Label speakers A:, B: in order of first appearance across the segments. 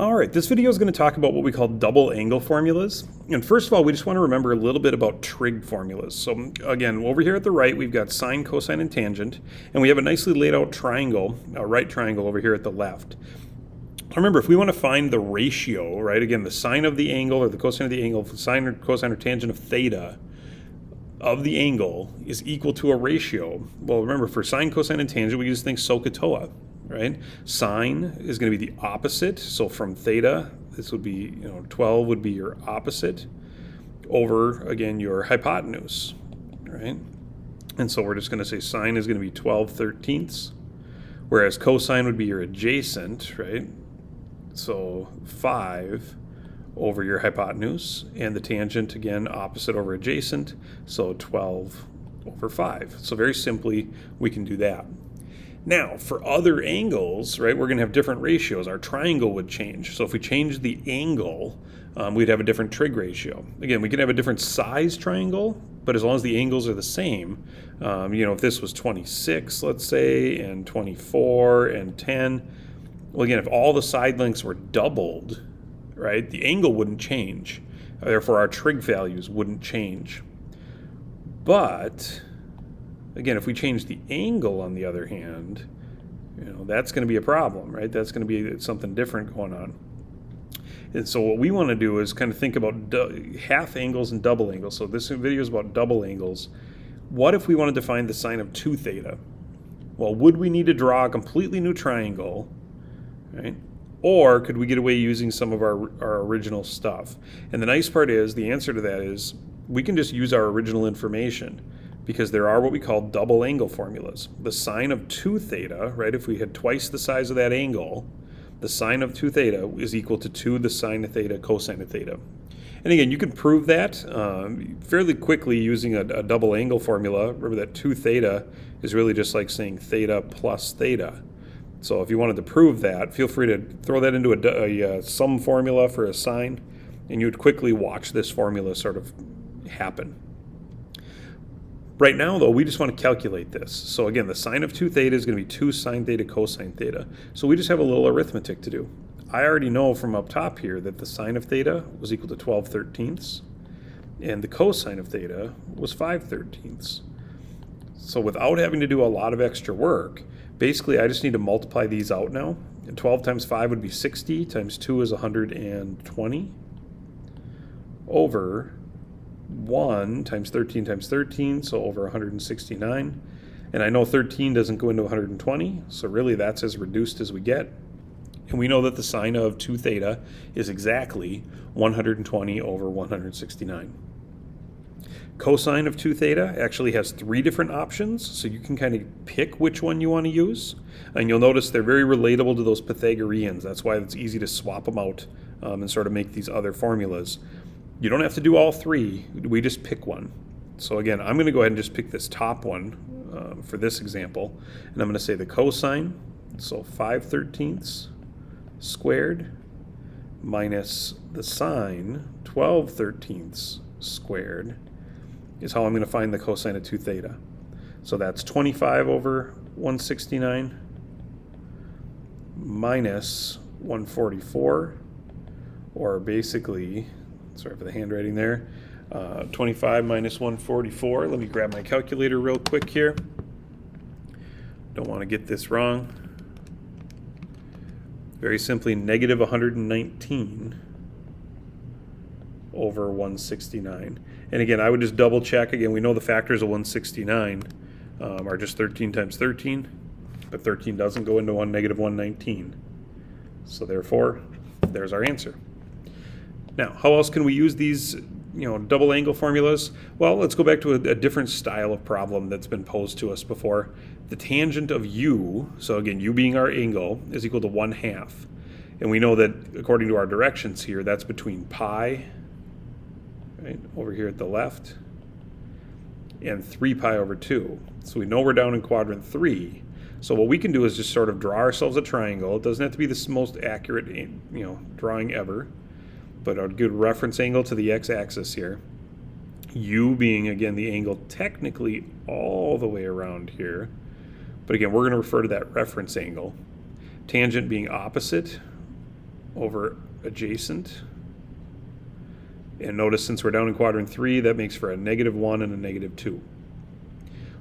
A: All right, this video is going to talk about what we call double angle formulas. And first of all, we just want to remember a little bit about trig formulas. So again, over here at the right, we've got sine, cosine, and tangent. And we have a nicely laid out triangle, a right triangle over here at the left. Remember, if we want to find the ratio, right, again, the sine of the angle or the cosine of the angle, sine or cosine or tangent of theta of the angle is equal to a ratio. Well, remember, for sine, cosine, and tangent, we just think SOHCAHTOA. Right? Sine is going to be the opposite. So from theta, this would be, 12 would be your opposite over, again, your hypotenuse, right? And so we're just going to say sine is going to be 12/13, whereas cosine would be your adjacent, right? So 5 over your hypotenuse, and the tangent, again, opposite over adjacent, so 12 over 5. So very simply, we can do that. Now, for other angles, right, we're going to have different ratios. Our triangle would change. So if we change the angle, we'd have a different trig ratio. Again, we can have a different size triangle, but as long as the angles are the same, if this was 26, let's say, and 24 and 10, well, again, if all the side lengths were doubled, right, the angle wouldn't change. Therefore, our trig values wouldn't change. But again, if we change the angle, on the other hand, that's going to be a problem, right? That's going to be something different going on. And so what we want to do is kind of think about half angles and double angles. So this video is about double angles. What if we wanted to find the sine of 2 theta? Well, would we need to draw a completely new triangle, right? Or could we get away using some of our original stuff? And the nice part is, the answer to that is, we can just use our original information, because there are what we call double angle formulas. The sine of 2 theta, right, if we had twice the size of that angle, the sine of 2 theta is equal to 2 the sine of theta cosine of theta. And again, you can prove that fairly quickly using a double angle formula. Remember that 2 theta is really just like saying theta plus theta. So if you wanted to prove that, feel free to throw that into a sum formula for a sine, and you would quickly watch this formula sort of happen. Right now, though, we just want to calculate this. So again, the sine of 2 theta is going to be 2 sine theta cosine theta. So we just have a little arithmetic to do. I already know from up top here that the sine of theta was equal to 12/13, and the cosine of theta was 5/13. So without having to do a lot of extra work, basically I just need to multiply these out now. And 12 times 5 would be 60, times 2 is 120, over 1 times 13, so over 169. And I know 13 doesn't go into 120, so really that's as reduced as we get. And we know that the sine of 2 theta is exactly 120 over 169. Cosine of 2 theta actually has 3 different options, so you can kind of pick which one you want to use. And you'll notice they're very relatable to those Pythagoreans. That's why it's easy to swap them out and sort of make these other formulas. You don't have to do all 3, we just pick one. So again, I'm going to go ahead and just pick this top one for this example, and I'm going to say the cosine, so 5/13 squared, minus the sine, 12/13 squared, is how I'm going to find the cosine of 2 theta. So that's 25 over 169 minus 144, or basically, sorry for the handwriting there, 25 minus 144. Let me grab my calculator real quick here. Don't want to get this wrong. Very simply, negative 119 over 169. And again, I would just double check. Again, we know the factors of 169 are just 13 times 13, but 13 doesn't go into negative 119. So therefore, there's our answer. Now, how else can we use these, double angle formulas? Well, let's go back to a different style of problem that's been posed to us before. The tangent of u, so again, u being our angle, is equal to 1/2. And we know that according to our directions here, that's between pi, right, over here at the left, and 3 pi over 2. So we know we're down in quadrant 3. So what we can do is just sort of draw ourselves a triangle. It doesn't have to be the most accurate, drawing ever, but a good reference angle to the x-axis here. U being, again, the angle technically all the way around here. But again, we're going to refer to that reference angle. Tangent being opposite over adjacent. And notice since we're down in quadrant 3, that makes for a -1 and a -2.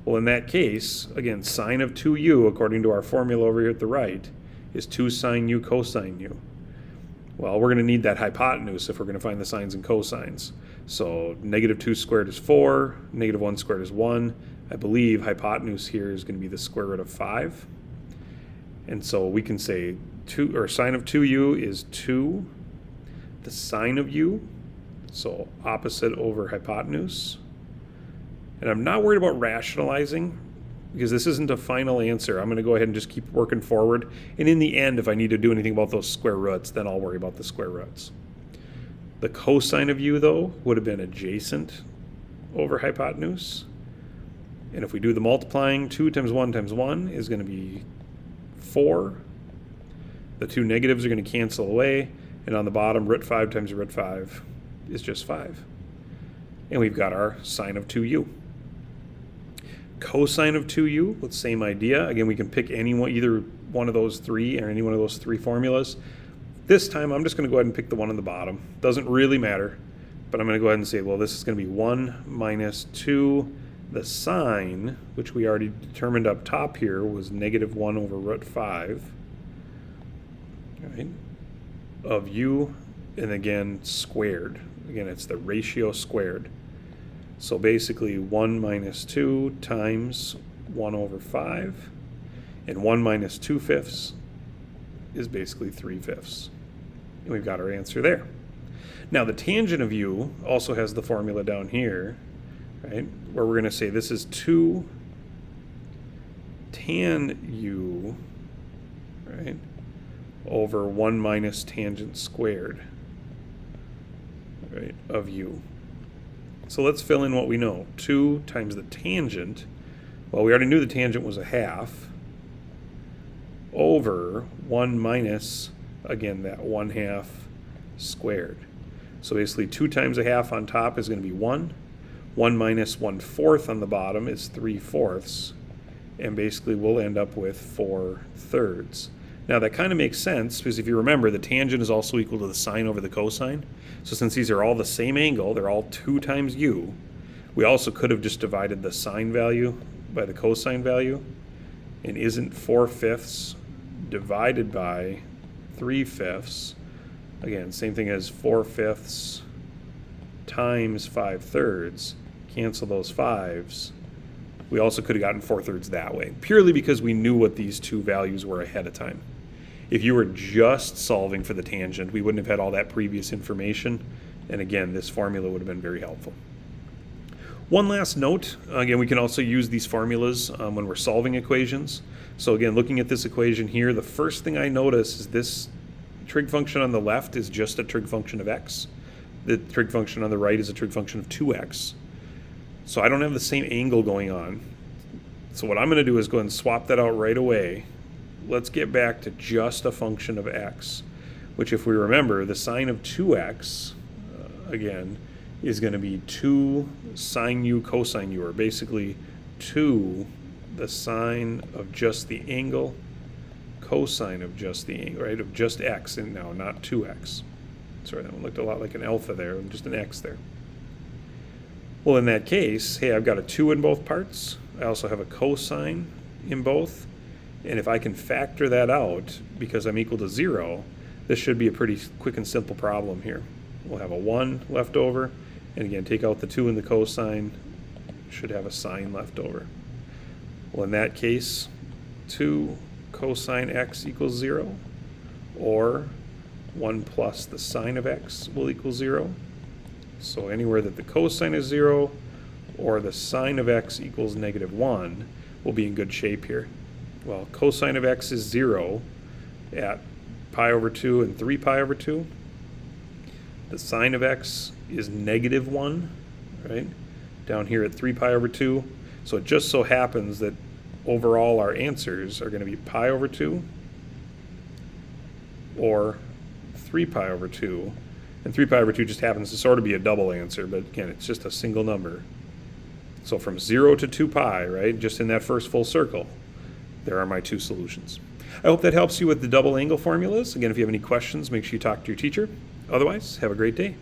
A: Well, in that case, again, sine of 2u, according to our formula over here at the right, is 2 sine u cosine u. Well, we're going to need that hypotenuse if we're going to find the sines and cosines. So -2 squared is 4, -1 squared is 1. I believe hypotenuse here is going to be the square root of 5. And so we can say sine of 2u is 2, the sine of u, so opposite over hypotenuse. And I'm not worried about rationalizing because this isn't a final answer. I'm going to go ahead and just keep working forward. And in the end, if I need to do anything about those square roots, then I'll worry about the square roots. The cosine of u, though, would have been adjacent over hypotenuse. And if we do the multiplying, 2 times 1 times 1 is going to be 4. The two negatives are going to cancel away. And on the bottom, root 5 times root 5 is just 5. And we've got our sine of 2u. Cosine of 2u, with the same idea. Again, we can pick either one of those three or any one of those three formulas. This time, I'm just going to go ahead and pick the one on the bottom. Doesn't really matter, but I'm going to go ahead and say, well, this is going to be 1 minus 2. The sine, which we already determined up top here, was -1 over root 5, right, of u, and again, squared. Again, it's the ratio squared. So basically 1 minus 2 times 1 over 5, and 1 minus 2/5 is basically 3/5. And we've got our answer there. Now the tangent of u also has the formula down here, right, where we're going to say this is 2 tan u, right, over 1 minus tangent squared, right, of u. So let's fill in what we know. 2 times the tangent, well, we already knew the tangent was a half, over 1 minus, again, that 1/2 squared. So basically 2 times a half on top is going to be 1. 1 minus 1/4 on the bottom is 3/4. And basically we'll end up with 4/3. Now that kind of makes sense because if you remember, the tangent is also equal to the sine over the cosine. So since these are all the same angle, they're all 2 times u, we also could have just divided the sine value by the cosine value. And isn't 4/5 divided by 3/5, again, same thing as 4/5 times 5/3, cancel those 5s. We also could have gotten 4/3 that way, purely because we knew what these two values were ahead of time. If you were just solving for the tangent, we wouldn't have had all that previous information, and again, this formula would have been very helpful. One last note, again, we can also use these formulas when we're solving equations. So again, looking at this equation here, the first thing I notice is this trig function on the left is just a trig function of x. The trig function on the right is a trig function of 2x. So I don't have the same angle going on. So what I'm going to do is go ahead and swap that out right away. Let's get back to just a function of x, which if we remember, the sine of 2x, again, is going to be 2 sine u cosine u, or basically 2 the sine of just the angle cosine of just the angle, right, of just x, and now not 2x. Sorry, that one looked a lot like an alpha there, just an x there. Well, in that case, hey, I've got a 2 in both parts. I also have a cosine in both. And if I can factor that out because I'm equal to 0, this should be a pretty quick and simple problem here. We'll have a 1 left over. And again, take out the 2 in the cosine, should have a sine left over. Well, in that case, 2 cosine x equals 0, or 1 plus the sine of x will equal 0. So anywhere that the cosine is 0 or the sine of x equals -1, we'll be in good shape here. Well, cosine of x is 0 at pi over 2 and 3 pi over 2. The sine of x is -1, right, down here at 3 pi over 2. So it just so happens that overall our answers are going to be pi over 2 or 3 pi over 2. And 3 pi over 2 just happens to sort of be a double answer, but again, it's just a single number. So from 0 to 2 pi, right, just in that first full circle, there are my two solutions. I hope that helps you with the double angle formulas. Again, if you have any questions, make sure you talk to your teacher. Otherwise, have a great day.